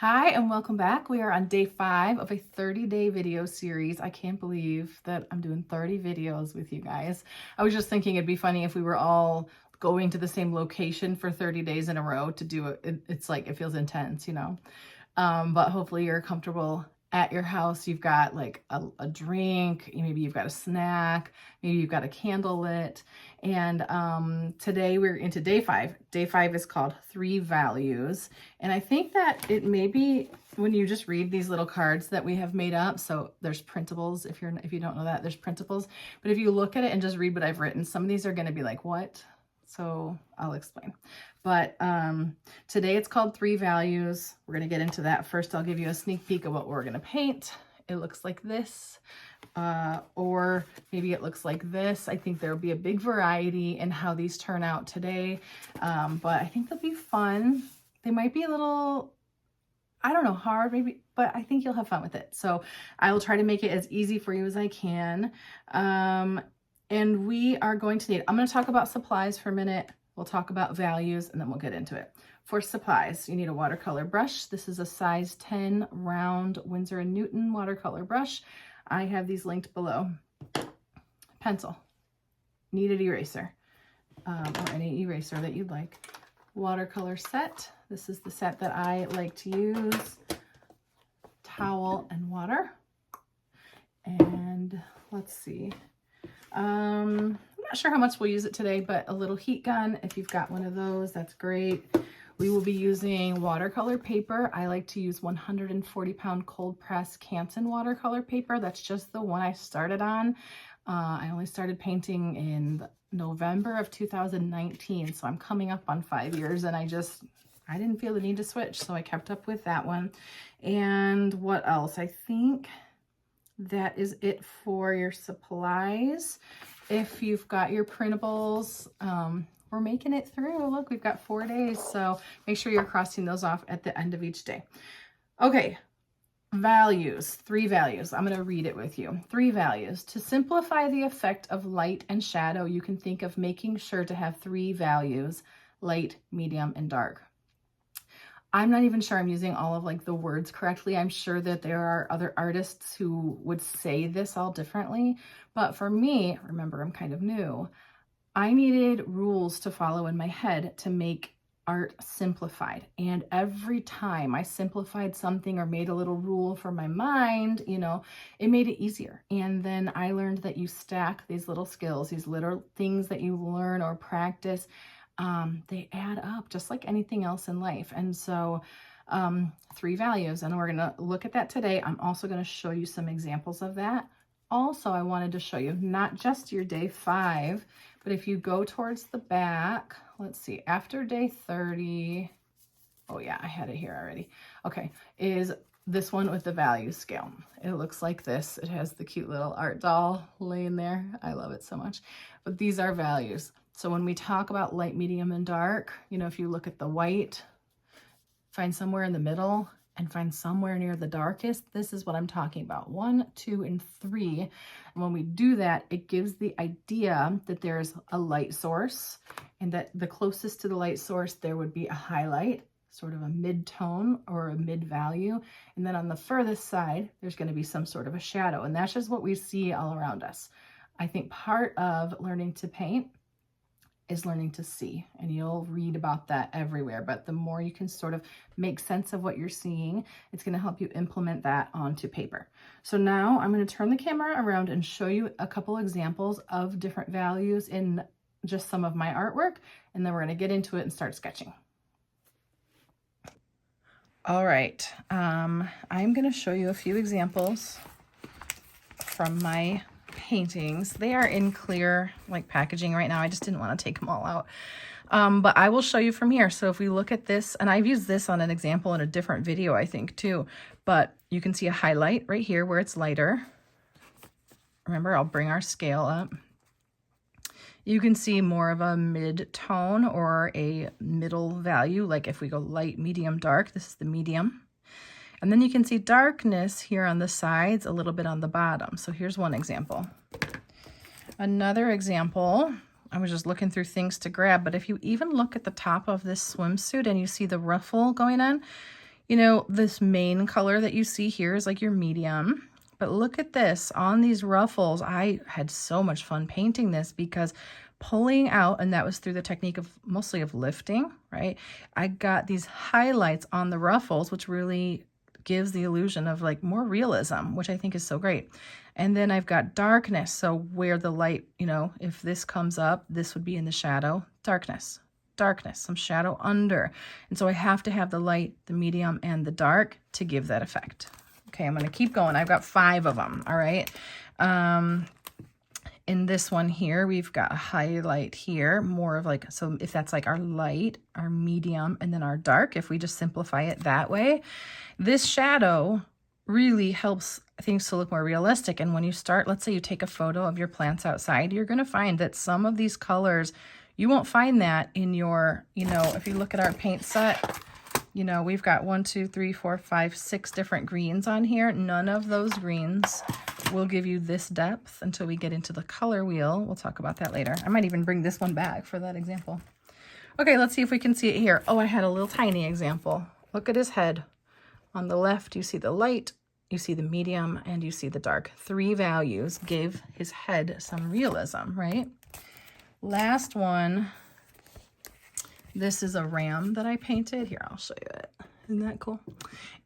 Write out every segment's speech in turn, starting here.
Hi and welcome back. We are on day 5 of a 30-day video series. I can't believe that I'm doing 30 videos with you guys. I was just thinking it'd be funny if we were all going to the same location for 30 days in a row to do it. It's like, it feels intense, you know? But hopefully you're comfortable at your house. You've got like a drink, maybe you've got a snack, maybe you've got a candle lit. And today we're into day 5. Day 5 is called 3 Values. And I think that it may be when you just read these little cards that we have made up. So there's printables. If you don't know that, there's printables. But if you look at it and just read what I've written, some of these are going to be like, what? So I'll explain. But today it's called 3 Values. We're going to get into that. First, I'll give you a sneak peek of what we're going to paint. It looks like this, or maybe it looks like this. I think there'll be a big variety in how these turn out today, but I think they'll be fun. They might be a little, I don't know, hard maybe, but I think you'll have fun with it. So I will try to make it as easy for you as I can. And we are going to need, I'm going to talk about supplies for a minute. We'll talk about values and then we'll get into it. For supplies, you need a watercolor brush. This is a size 10 round Winsor & Newton watercolor brush. I have these linked below. Pencil, kneaded eraser, or any eraser that you'd like. Watercolor set. This is the set that I like to use. Towel and water. And let's see. I'm not sure how much we'll use it today, but a little heat gun. If you've got one of those, that's great. We will be using watercolor paper. I like to use 140-pound cold press Canson watercolor paper. That's just the one I started on. I only started painting in November of 2019, so I'm coming up on 5 years, and I didn't feel the need to switch, so I kept up with that one. And what else? I think that is it for your supplies. If you've got your printables, we're making it through. Look, we've got 4 days, so make sure you're crossing those off at the end of each day. Okay, values, 3 values. I'm going to read it with you. 3 values. To simplify the effect of light and shadow, you can think of making sure to have 3 values: light, medium, and dark. I'm not even sure I'm using all of like the words correctly. I'm sure that there are other artists who would say this all differently. But for me, remember, I'm kind of new. I needed rules to follow in my head to make art simplified. And every time I simplified something or made a little rule for my mind, you know, it made it easier. And then I learned that you stack these little skills, these little things that you learn or practice, they add up just like anything else in life. And so 3 values, and we're going to look at that today. I'm also going to show you some examples of that. Also, I wanted to show you not just your day 5, but if you go towards the back, let's see, after day 30, oh yeah, I had it here already. Okay, is this one with the value scale. It looks like this. It has the cute little art doll laying there. I love it so much. But these are values. So when we talk about light, medium, and dark, you know, if you look at the white, find somewhere in the middle and find somewhere near the darkest, this is what I'm talking about. 1, 2, and 3. And when we do that, it gives the idea that there's a light source, and that the closest to the light source, there would be a highlight, sort of a mid-tone or a mid-value. And then on the furthest side, there's going to be some sort of a shadow. And that's just what we see all around us. I think part of learning to paint is learning to see, and you'll read about that everywhere. But the more you can sort of make sense of what you're seeing, it's going to help you implement that onto paper. So now I'm going to turn the camera around and show you a couple examples of different values in just some of my artwork, and then we're going to get into it and start sketching. All right, I'm going to show you a few examples from my paintings. They are in clear like packaging right now. I just didn't want to take them all out. But I will show you from here. So if we look at this, and I've used this on an example in a different video, I think too, but you can see a highlight right here where it's lighter. Remember, I'll bring our scale up. You can see more of a mid-tone or a middle value. Like if we go light, medium, dark, this is the medium. And then you can see darkness here on the sides, a little bit on the bottom. So here's one example. Another example, I was just looking through things to grab, but if you even look at the top of this swimsuit and you see the ruffle going on, You know, this main color that you see here is like your medium, but look at this on these ruffles. I had so much fun painting this because pulling out, and that was through the technique of mostly of lifting, right? I got these highlights on the ruffles, which really gives the illusion of like more realism, which I think is so great. And then I've got darkness. So where the light, you know, if this comes up, this would be in the shadow, darkness, some shadow under. And so I have to have the light, the medium, and the dark to give that effect. Okay, I'm going to keep going. I've got 5 of them, all right? In this one here, we've got a highlight here, more of like, so if that's like our light, our medium, and then our dark, if we just simplify it that way, this shadow really helps things to look more realistic. And when you start, let's say you take a photo of your plants outside, you're going to find that some of these colors, you won't find that in your, you know, if you look at our paint set, you know, we've got 1, 2, 3, 4, 5, 6 different greens on here. None of those greens will give you this depth until we get into the color wheel. We'll talk about that later. I might even bring this one back for that example. Okay, let's see if we can see it here. Oh, I had a little tiny example. Look at his head. On the left, you see the light, you see the medium, and you see the dark. 3 values give his head some realism, right? Last one, this is a ram that I painted. Here, I'll show you it. Isn't that cool?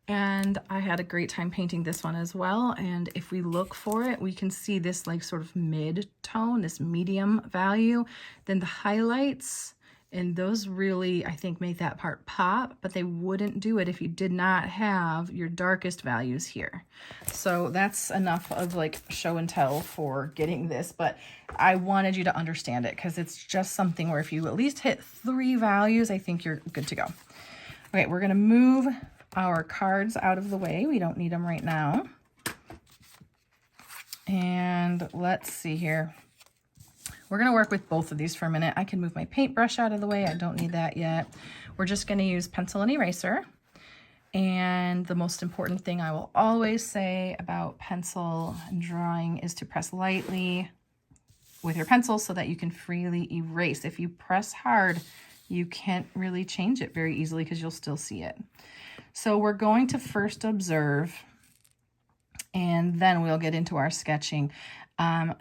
And I had a great time painting this one as well. And if we look for it, we can see this like sort of mid-tone, this medium value. Then the highlights, and those really, I think, make that part pop, but they wouldn't do it if you did not have your darkest values here. So that's enough of like show and tell for getting this, but I wanted you to understand it because it's just something where if you at least hit 3 values, I think you're good to go. Okay, we're gonna move our cards out of the way. We don't need them right now. And let's see here. We're going to work with both of these for a minute. I can move my paintbrush out of the way. I don't need that yet. We're just going to use pencil and eraser. And the most important thing I will always say about pencil and drawing is to press lightly with your pencil so that you can freely erase. If you press hard, you can't really change it very easily because you'll still see it. So we're going to first observe, and then we'll get into our sketching.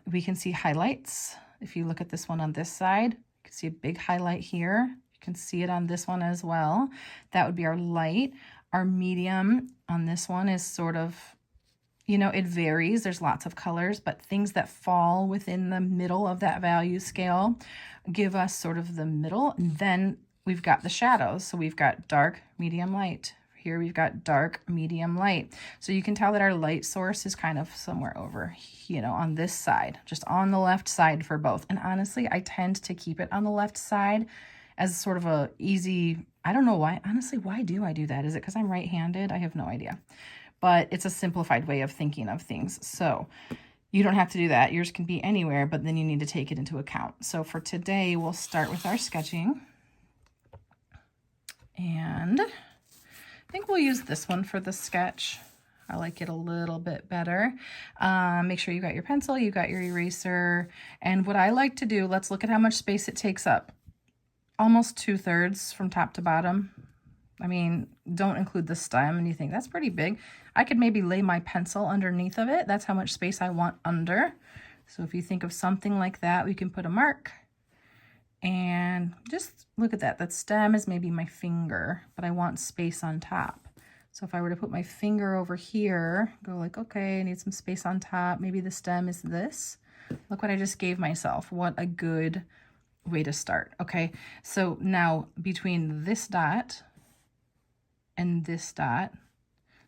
We can see highlights. If you look at this one on this side, you can see a big highlight here. You can see it on this one as well. That would be our light. Our medium on this one is sort of, you know, it varies. There's lots of colors, but things that fall within the middle of that value scale give us sort of the middle. And then we've got the shadows. So we've got dark, medium, light. Here we've got dark, medium, light. So you can tell that our light source is kind of somewhere over, you know, on this side, just on the left side for both. And honestly, I tend to keep it on the left side as sort of a easy, I don't know why, honestly, why do I do that? Is it because I'm right-handed? I have no idea. But it's a simplified way of thinking of things. So you don't have to do that. Yours can be anywhere, but then you need to take it into account. So for today, we'll start with our sketching. And I think we'll use this one for the sketch. I like it a little bit better. Make sure you got your pencil, you got your eraser. And what I like to do, let's look at how much space it takes up. Almost 2/3 from top to bottom. I mean, don't include the stem and you think that's pretty big. I could maybe lay my pencil underneath of it. That's how much space I want under. So if you think of something like that, we can put a mark. And just look at that. That stem is maybe my finger, but I want space on top. So if I were to put my finger over here, go like, okay, I need some space on top. Maybe the stem is this. Look what I just gave myself. What a good way to start. Okay, so now between this dot and this dot,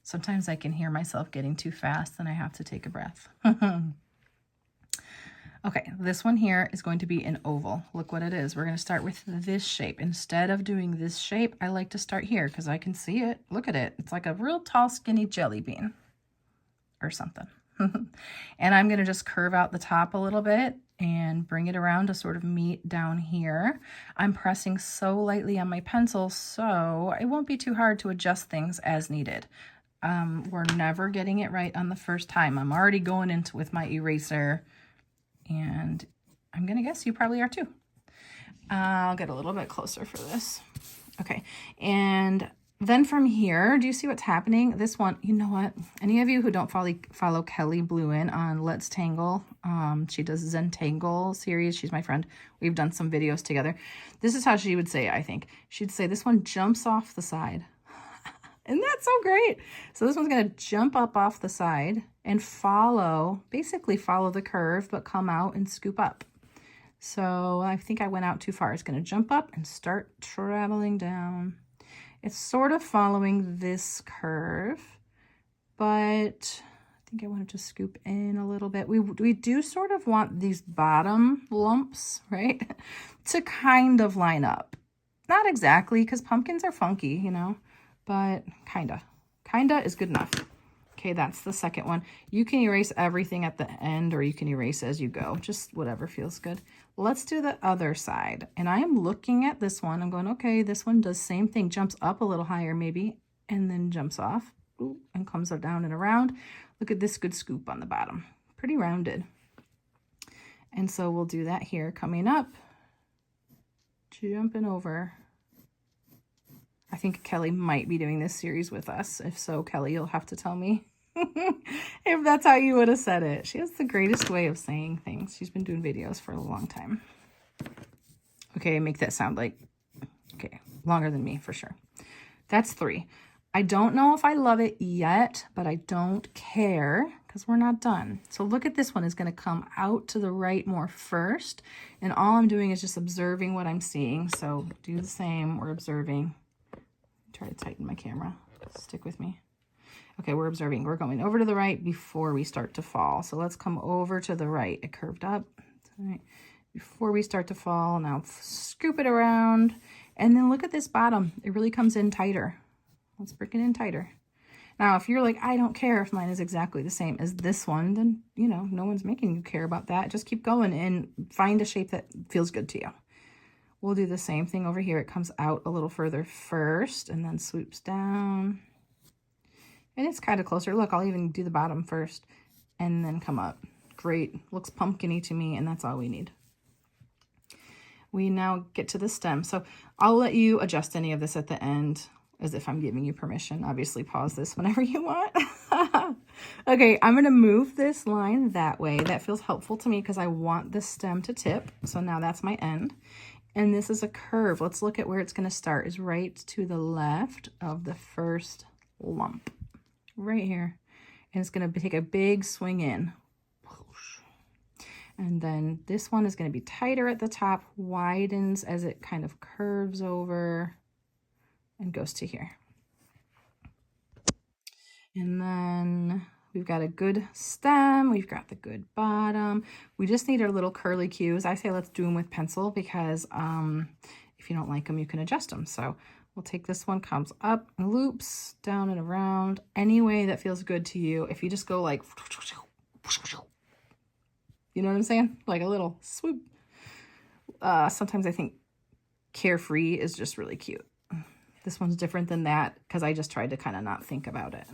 sometimes I can hear myself getting too fast and I have to take a breath. Okay, this one here is going to be an oval. Look what it is. We're going to start with this shape. Instead of doing this shape, I like to start here because I can see it. Look at it. It's like a real tall, skinny jelly bean or something. And I'm going to just curve out the top a little bit and bring it around to sort of meet down here. I'm pressing so lightly on my pencil, so it won't be too hard to adjust things as needed. We're never getting it right on the first time. I'm already going into with my eraser, and I'm gonna guess you probably are too. I'll get a little bit closer for this. Okay, and Then from here, do you see what's happening? This one, you know what? Any of you who don't follow Kelly Bluen on Let's Tangle, she does Zentangle series. She's my friend. We've done some videos together. This is how she would say it, I think. She'd say this one jumps off the side. Isn't that so great? So this one's going to jump up off the side and basically follow the curve, but come out and scoop up. So I think I went out too far. It's going to jump up and start traveling down. It's sort of following this curve, but I think I wanted to scoop in a little bit. We do sort of want these bottom lumps, right, to kind of line up. Not exactly, because pumpkins are funky, you know, but kinda. Kinda is good enough. Okay, that's the second one. You can erase everything at the end, or you can erase as you go, just whatever feels good. Let's do the other side. And I am looking at this one. I'm going, okay, this one does same thing, jumps up a little higher maybe, and then jumps off and comes down and around. Look at this good scoop on the bottom. Pretty rounded. And so we'll do that here, coming up, jumping over. I think Kelly might be doing this series with us. If so, Kelly, you'll have to tell me if that's how you would have said it. She has the greatest way of saying things. She's been doing videos for a long time. Okay, make that sound like, okay, longer than me for sure. That's 3. I don't know if I love it yet, but I don't care because we're not done. So look at this one is going to come out to the right more first. And all I'm doing is just observing what I'm seeing. So do the same. We're observing. Try to tighten my camera. Stick with me. Okay, we're observing. We're going over to the right before we start to fall. So let's come over to the right. It curved up. Right. Before we start to fall, now scoop it around. And then look at this bottom. It really comes in tighter. Let's bring it in tighter. Now, if you're like, I don't care if mine is exactly the same as this one, then, you know, no one's making you care about that. Just keep going and find a shape that feels good to you. We'll do the same thing over here. It comes out a little further first and then swoops down. And it's kind of closer. Look, I'll even do the bottom first and then come up. Great. Looks pumpkin-y to me, and that's all we need. We now get to the stem. So I'll let you adjust any of this at the end as if I'm giving you permission. Obviously, pause this whenever you want. Okay, I'm going to move this line that way. That feels helpful to me because I want the stem to tip. So now that's my end. And this is a curve. Let's look at where it's going to start. Is right to the left of the first lump. Right here. And it's going to take a big swing in. And then this one is going to be tighter at the top, widens as it kind of curves over and goes to here. And then we've got a good stem. We've got the good bottom. We just need our little curly cues. I say let's do them with pencil because if you don't like them, you can adjust them. So we'll take this one, comes up and loops down and around any way that feels good to you. If you just go like, you know what I'm saying? Like a little swoop. Sometimes I think carefree is just really cute. This one's different than that because I just tried to kind of not think about it.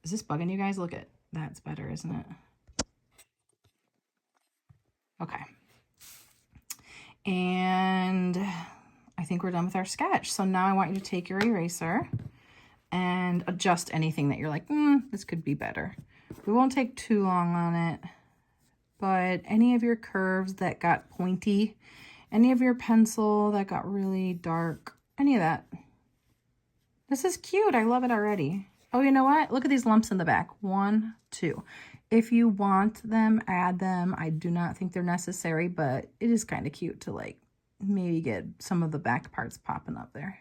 Is this bugging you guys? Look at that's better, isn't it? Okay. And I think we're done with our sketch. So now I want you to take your eraser and adjust anything that you're like, this could be better. We won't take too long on it, but any of your curves that got pointy, any of your pencil that got really dark, any of that. This is cute. I love it already. Oh, you know what? Look at these lumps in the back. 1, 2. If you want them, add them. I do not think they're necessary, but it is kind of cute to like maybe get some of the back parts popping up there.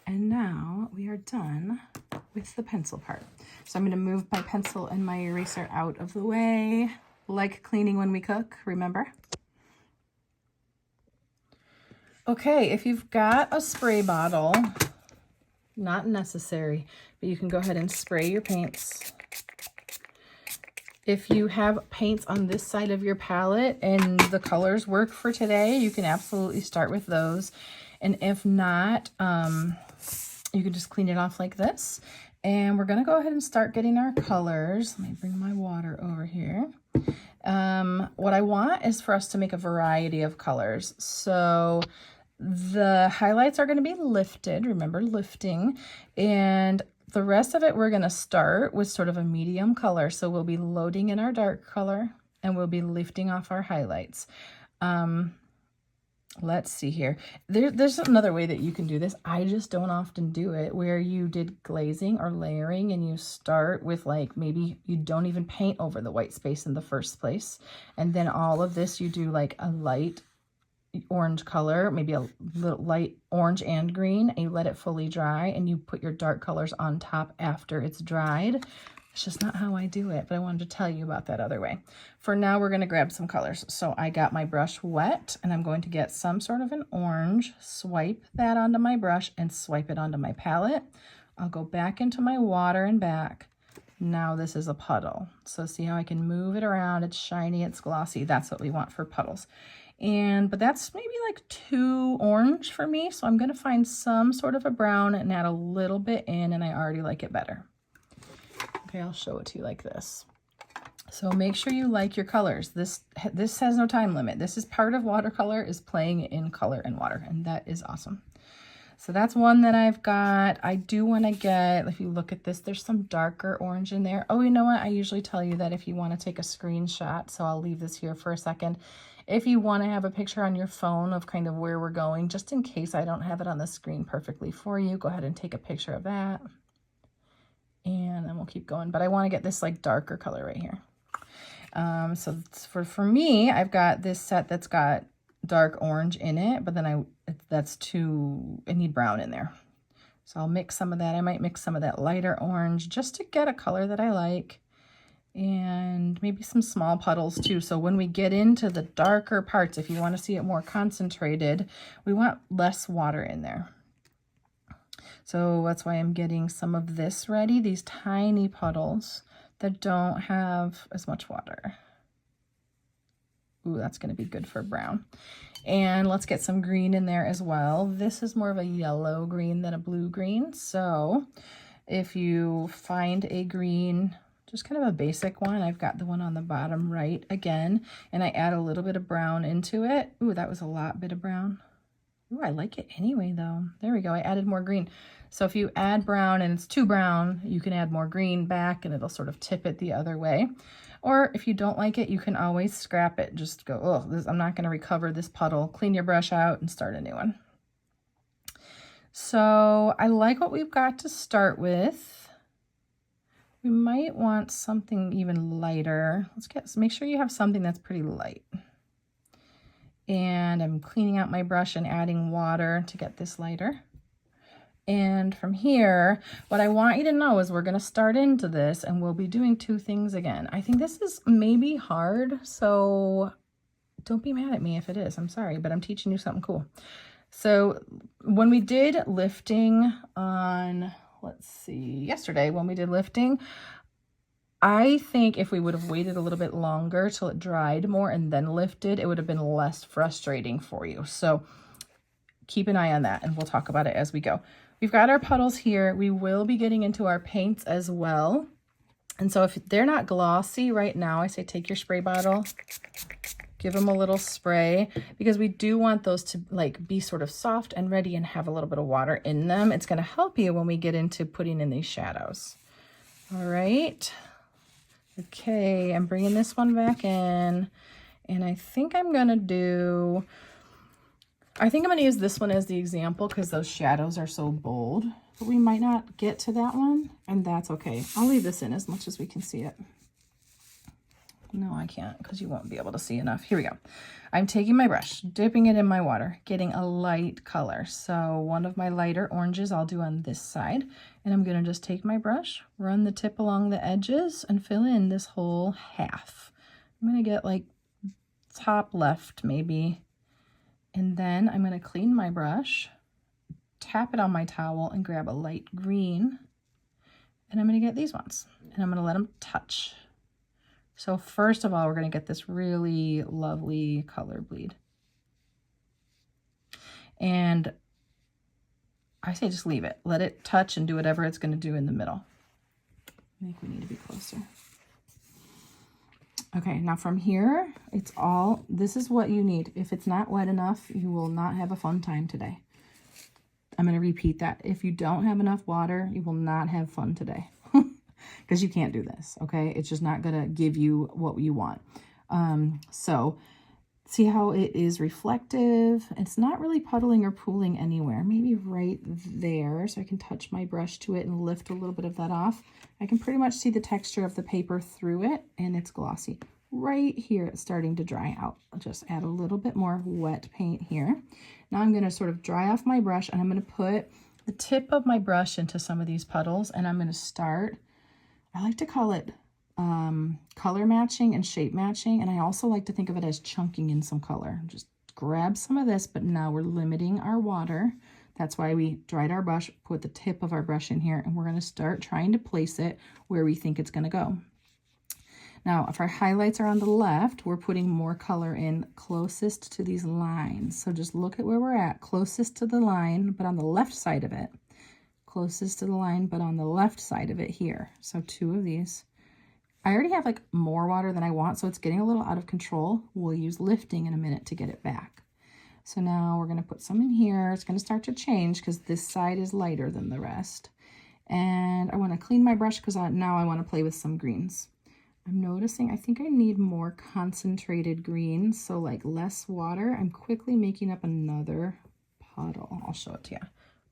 And now we are done with the pencil part. So I'm going to move my pencil and my eraser out of the way, like cleaning when we cook, remember? Okay, if you've got a spray bottle, not necessary, but you can go ahead and spray your paints. If you have paints on this side of your palette and the colors work for today, you can absolutely start with those. And if not, you can just clean it off like this. And we're going to go ahead and start getting our colors. Let me bring my water over here. What I want is for us to make a variety of colors. So The highlights are going to be lifted, remember lifting, and the rest of it we're going to start with sort of a medium color. So we'll be loading in our dark color and we'll be lifting off our highlights. Let's see here. There's another way that you can do this. I just don't often do it, where you did glazing or layering and you start with, like, maybe you don't even paint over the white space in the first place. And then all of this, you do like a light orange color, maybe a little light orange and green, and you let it fully dry and you put your dark colors on top after it's dried. It's just not how I do it, but I wanted to tell you about that other way. For now, we're going to grab some colors. So I got my brush wet and I'm going to get some sort of an orange, swipe that onto my brush and swipe it onto my palette. I'll go back into my water and back. Now this is a puddle. So see how I can move it around? It's shiny, it's glossy. That's what we want for puddles. But that's maybe like too orange for me. So I'm going to find some sort of a brown and add a little bit in, and I already like it better. Okay, I'll show it to you like this. So make sure you like your colors. This has no time limit. This is part of watercolor, is playing in color and water, and that is awesome. So that's one that I've got. I do want to get, if you look at this, there's some darker orange in there. Oh, you know what? I usually tell you that if you want to take a screenshot, so I'll leave this here for a second. If you want to have a picture on your phone of kind of where we're going, just in case I don't have it on the screen perfectly for you, go ahead and take a picture of that. And then we'll keep going. But I want to get this like darker color right here. So for me, I've got this set that's got dark orange in it, but then I need brown in there. So I'll mix some of that. I might mix some of that lighter orange just to get a color that I like. And maybe some small puddles too. So when we get into the darker parts, if you want to see it more concentrated, we want less water in there. So that's why I'm getting some of this ready, these tiny puddles that don't have as much water. Ooh, that's going to be good for brown. And let's get some green in there as well. This is more of a yellow green than a blue green. So if you find a green, just kind of a basic one, I've got the one on the bottom right again, and I add a little bit of brown into it. Ooh, that was a bit of brown. Ooh, I like it anyway though. There we go, I added more green. So if you add brown and it's too brown, you can add more green back and it'll sort of tip it the other way. Or if you don't like it, you can always scrap it. Just go, oh, I'm not gonna recover this puddle. Clean your brush out and start a new one. So I like what we've got to start with. We might want something even lighter. Make sure you have something that's pretty light. And I'm cleaning out my brush and adding water to get this lighter. And from here, what I want you to know is we're going to start into this and we'll be doing two things again. I think this is maybe hard, so don't be mad at me if it is. I'm sorry, but I'm teaching you something cool. So when we did lifting on, let's see, yesterday when we did lifting, I think if we would have waited a little bit longer till it dried more and then lifted, it would have been less frustrating for you. So keep an eye on that and we'll talk about it as we go. We've got our puddles here. We will be getting into our paints as well. And so if they're not glossy right now, I say take your spray bottle, give them a little spray, because we do want those to like be sort of soft and ready and have a little bit of water in them. It's going to help you when we get into putting in these shadows. All right. Okay, I'm bringing this one back in, and I think I'm going to use this one as the example because those shadows are so bold, but we might not get to that one, and that's okay. I'll leave this in as much as we can see it. No, I can't because you won't be able to see enough. Here we go. I'm taking my brush, dipping it in my water, getting a light color. So one of my lighter oranges I'll do on this side, and I'm going to just take my brush, run the tip along the edges, and fill in this whole half. I'm going to get like top left maybe. And then I'm going to clean my brush, tap it on my towel, and grab a light green. And I'm going to get these ones, and I'm going to let them touch. So first of all, we're going to get this really lovely color bleed. And I say just leave it. Let it touch and do whatever it's going to do in the middle. I think we need to be closer. Okay, now from here, this is what you need. If it's not wet enough, you will not have a fun time today. I'm going to repeat that. If you don't have enough water, you will not have fun today because you can't do this, okay? It's just not going to give you what you want. So see how it is reflective? It's not really puddling or pooling anywhere. Maybe right there, so I can touch my brush to it and lift a little bit of that off. I can pretty much see the texture of the paper through it, and it's glossy. Right here, it's starting to dry out. I'll just add a little bit more wet paint here. Now I'm going to sort of dry off my brush, and I'm going to put the tip of my brush into some of these puddles, and I'm going to start, I like to call it color matching and shape matching, and I also like to think of it as chunking in some color. Just grab some of this, but now we're limiting our water. That's why we dried our brush, put the tip of our brush in here, and we're going to start trying to place it where we think it's going to go. Now, if our highlights are on the left, we're putting more color in closest to these lines. So just look at where we're at, closest to the line, but on the left side of it. Closest to the line, but on the left side of it here. So 2 of these. I already have like more water than I want, so it's getting a little out of control. We'll use lifting in a minute to get it back. So now we're going to put some in here. It's going to start to change because this side is lighter than the rest. And I want to clean my brush because now I want to play with some greens. I'm noticing I think I need more concentrated green, so like less water. I'm quickly making up another puddle. I'll show it to you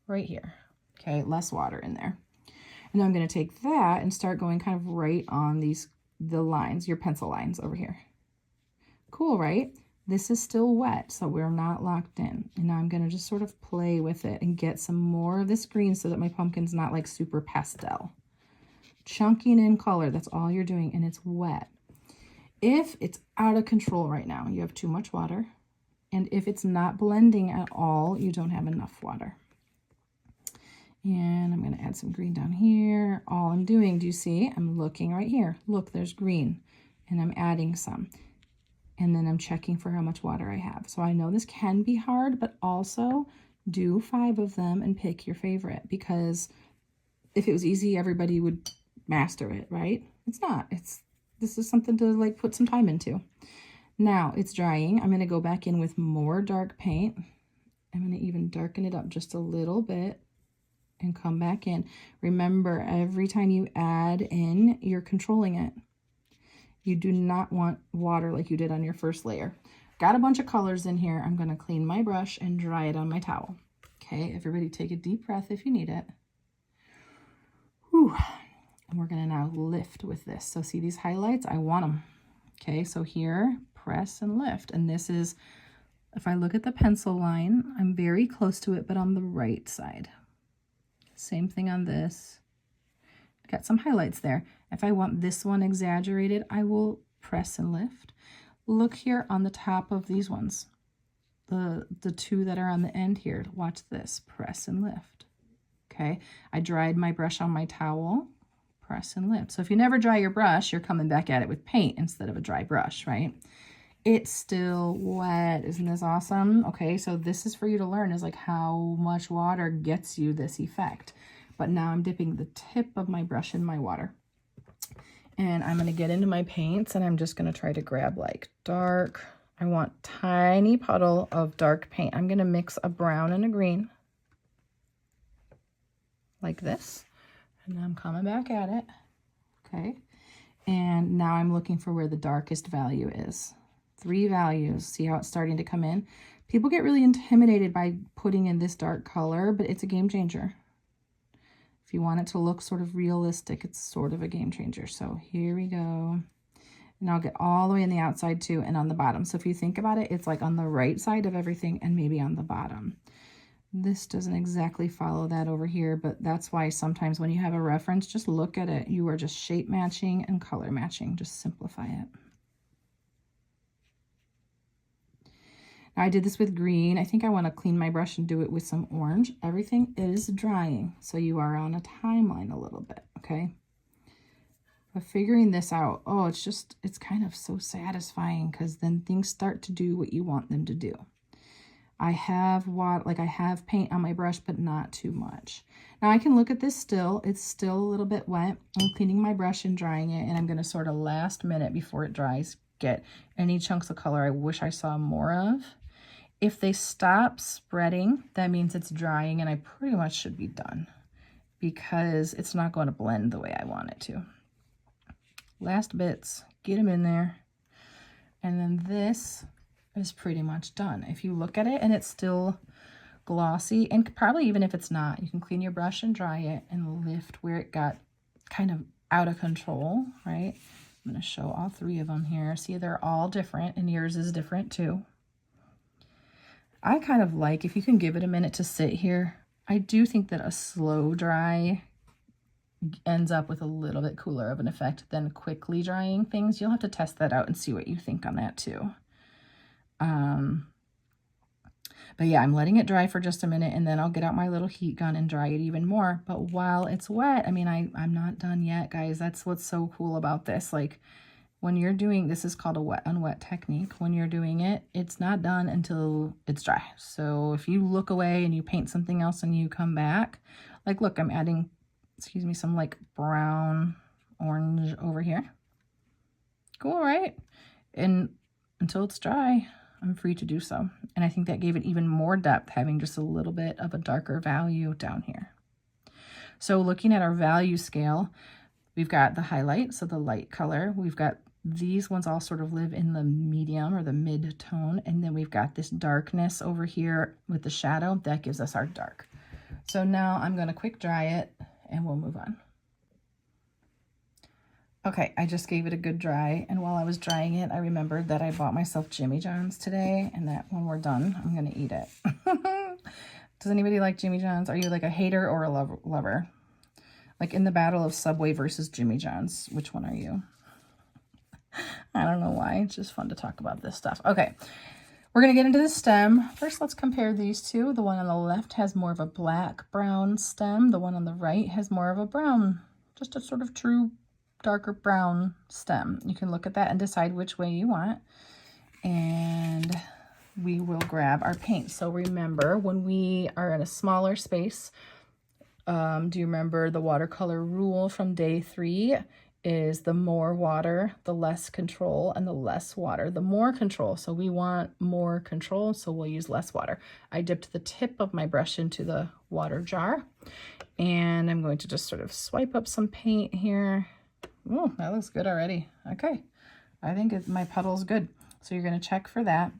right here. Okay, less water in there. And I'm going to take that and start going kind of right on the lines, your pencil lines over here. Cool, right? This is still wet, so we're not locked in. And now I'm going to just sort of play with it and get some more of this green so that my pumpkin's not like super pastel. Chunking in color, that's all you're doing, and it's wet. If it's out of control right now, you have too much water. And if it's not blending at all, you don't have enough water. And I'm going to add some green down here. All I'm doing, do you see? I'm looking right here. Look, there's green. And I'm adding some. And then I'm checking for how much water I have. So I know this can be hard, but also do 5 of them and pick your favorite. Because if it was easy, everybody would master it, right? It's not. This is something to like put some time into. Now it's drying. I'm going to go back in with more dark paint. I'm going to even darken it up just a little bit and come back in. Remember, every time you add in, you're controlling it. You do not want water like you did on your first layer. Got a bunch of colors in here. I'm going to clean my brush and dry it on my towel. Okay, everybody take a deep breath if you need it. Whew. And we're going to now lift with this. So see these highlights? I want them. Okay, so here, press and lift. And this is, if I look at the pencil line, I'm very close to it, but on the right side. Same thing on this. Got some highlights there. If I want this one exaggerated, I will press and lift. Look here on the top of these ones. The 2 that are on the end here. Watch this. Press and lift. Okay, I dried my brush on my towel. Press and lift. So if you never dry your brush, you're coming back at it with paint instead of a dry brush, right? It's still wet. Isn't this awesome? Okay, so this is for you to learn, is like how much water gets you this effect. But now I'm dipping the tip of my brush in my water. And I'm going to get into my paints, and I'm just going to try to grab like dark. I want tiny puddle of dark paint. I'm going to mix a brown and a green like this. And I'm coming back at it. Okay. And now I'm looking for where the darkest value is. 3 values. See how it's starting to come in? People get really intimidated by putting in this dark color, but it's a game changer. If you want it to look sort of realistic, it's sort of a game changer. So here we go. And I'll get all the way in the outside too and on the bottom. So if you think about it, it's like on the right side of everything and maybe on the bottom. This doesn't exactly follow that over here, but that's why sometimes when you have a reference, just look at it. You are just shape matching and color matching. Just simplify it. Now I did this with green. I think I want to clean my brush and do it with some orange. Everything is drying, so you are on a timeline a little bit, okay? But figuring this out, oh, it's kind of so satisfying because then things start to do what you want them to do. I have I have paint on my brush, but not too much. Now I can look at this still. It's still a little bit wet. I'm cleaning my brush and drying it, and I'm going to sort of last minute before it dries get any chunks of color I wish I saw more of. If they stop spreading, that means it's drying, and I pretty much should be done because it's not going to blend the way I want it to. Last bits, get them in there. And then this is pretty much done. If you look at it and it's still glossy, and probably even if it's not, you can clean your brush and dry it and lift where it got kind of out of control, right? I'm going to show all three of them here. See, they're all different, and yours is different too. I kind of like, if you can give it a minute to sit here, I do think that a slow dry ends up with a little bit cooler of an effect than quickly drying things. You'll have to test that out and see what you think on that too. But yeah, I'm letting it dry for just a minute, and then I'll get out my little heat gun and dry it even more. But while it's wet, I mean, I'm not done yet, guys. That's what's so cool about this. Like, when you're doing, this is called a wet on wet technique. When you're doing it, it's not done until it's dry. So if you look away and you paint something else and you come back, like, look, I'm adding, excuse me, some like brown orange over here. Cool, right? And until it's dry, I'm free to do so. And I think that gave it even more depth, having just a little bit of a darker value down here. So looking at our value scale, we've got the highlight, so the light color. We've got these ones all sort of live in the medium or the mid-tone. And then we've got this darkness over here with the shadow. That gives us our dark. So now I'm going to quick dry it and we'll move on. Okay, I just gave it a good dry, and while I was drying it, I remembered that I bought myself Jimmy John's today, and that when we're done, I'm going to eat it. Does anybody like Jimmy John's? Are you like a hater or a lover? Like in the battle of Subway versus Jimmy John's, which one are you? I don't know why. It's just fun to talk about this stuff. Okay, we're going to get into the stem. First, let's compare these two. The one on the left has more of a black-brown stem. The one on the right has more of a brown, just a sort of true darker brown stem. You can look at that and decide which way you want, and we will grab our paint. So remember, when we are in a smaller space, do you remember the watercolor rule from day 3 is the more water, the less control, and the less water, the more control. So we want more control, so we'll use less water. I dipped the tip of my brush into the water jar, and I'm going to just sort of swipe up some paint here. Oh, that looks good already. Okay, I think my puddle's good. So you're going to check for that.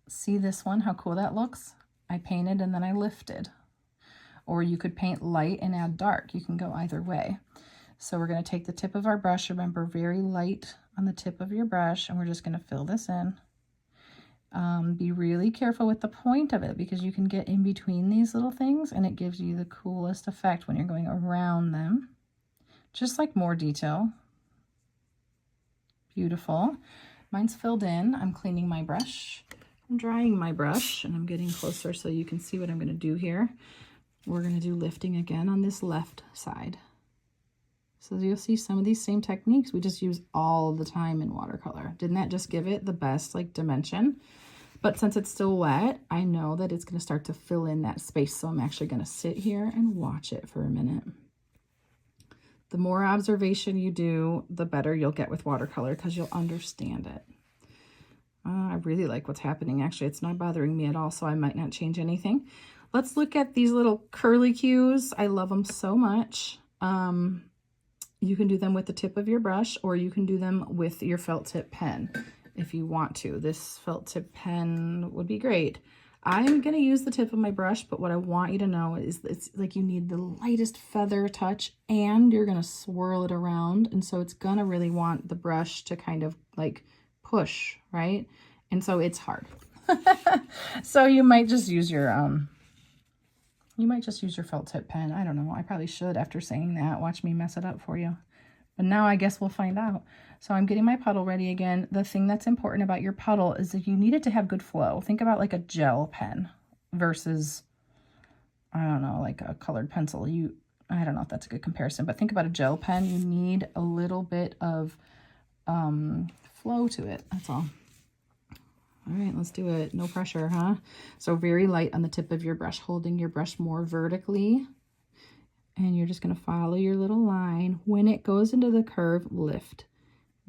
See this one, how cool that looks? I painted and then I lifted. Or you could paint light and add dark. You can go either way. So we're going to take the tip of our brush. Remember, very light on the tip of your brush, and we're just going to fill this in. Be really careful with the point of it, because you can get in between these little things, and it gives you the coolest effect when you're going around them. Just like more detail. Beautiful. Mine's filled in. I'm cleaning my brush. I'm drying my brush, and I'm getting closer so you can see what I'm going to do here. We're going to do lifting again on this left side. So you'll see some of these same techniques we just use all the time in watercolor. Didn't that just give it the best like dimension? But since it's still wet, I know that it's going to start to fill in that space. So I'm actually going to sit here and watch it for a minute. The more observation you do, the better you'll get with watercolor, because you'll understand it. I really like what's happening. Actually, it's not bothering me at all, so I might not change anything. Let's look at these little curly cues. I love them so much. You can do them with the tip of your brush, or you can do them with your felt tip pen if you want to. This felt tip pen would be great. I'm going to use the tip of my brush, but what I want you to know is it's like you need the lightest feather touch, and you're going to swirl it around. And so it's going to really want the brush to kind of like push, right? And so it's hard. So you might just use your felt tip pen. I don't know. I probably should after saying that. Watch me mess it up for you. But now I guess we'll find out. So I'm getting my puddle ready again. The thing that's important about your puddle is that you need it to have good flow. Think about like a gel pen versus, I don't know, like a colored pencil. I don't know if that's a good comparison, but think about a gel pen. You need a little bit of flow to it. That's all. All right, let's do it. No pressure, huh? So very light on the tip of your brush, holding your brush more vertically. And you're just gonna follow your little line. When it goes into the curve, lift.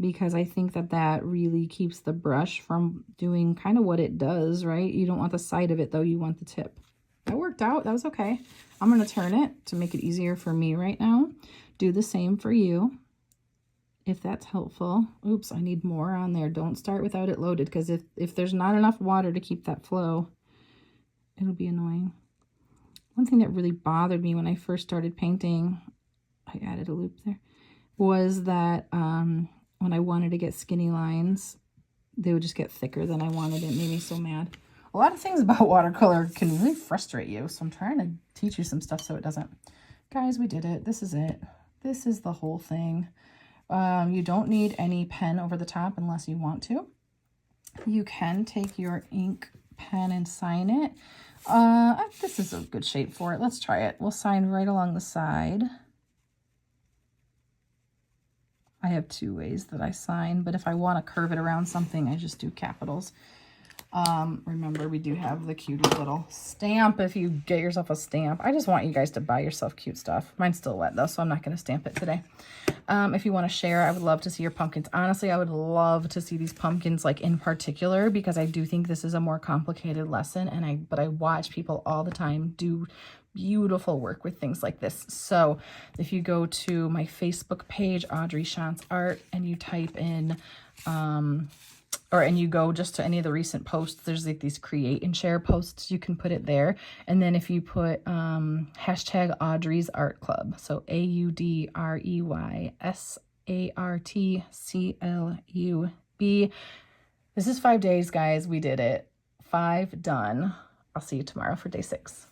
Because I think that that really keeps the brush from doing kind of what it does, right? You don't want the side of it though, you want the tip. That worked out, that was okay. I'm gonna turn it to make it easier for me right now. Do the same for you, if that's helpful. Oops, I need more on there. Don't start without it loaded, because if there's not enough water to keep that flow, it'll be annoying. One thing that really bothered me when I first started painting, I added a loop there, was that when I wanted to get skinny lines, they would just get thicker than I wanted. It made me so mad. A lot of things about watercolor can really frustrate you, so I'm trying to teach you some stuff so it doesn't. Guys, we did it. This is it. This is the whole thing. You don't need any pen over the top unless you want to. You can take your ink pen and sign it. This is a good shape for it. Let's try it. We'll sign right along the side. I have two ways that I sign, but if I want to curve it around something, I just do capitals. Remember, we do have the cutest little stamp if you get yourself a stamp. I just want you guys to buy yourself cute stuff. Mine's still wet though, so I'm not going to stamp it today. If you want to share, I would love to see your pumpkins. Honestly, I would love to see these pumpkins like in particular, because I do think this is a more complicated lesson, but I watch people all the time do beautiful work with things like this. So if you go to my Facebook page, Audrey Shantz Art, and you type in and you go just to any of the recent posts, there's like these create and share posts, you can put it there. And then if you put hashtag Audrey's Art Club, so AudreySartClub. This is 5 days, guys. We did it. 5 done. I'll see you tomorrow for day 6.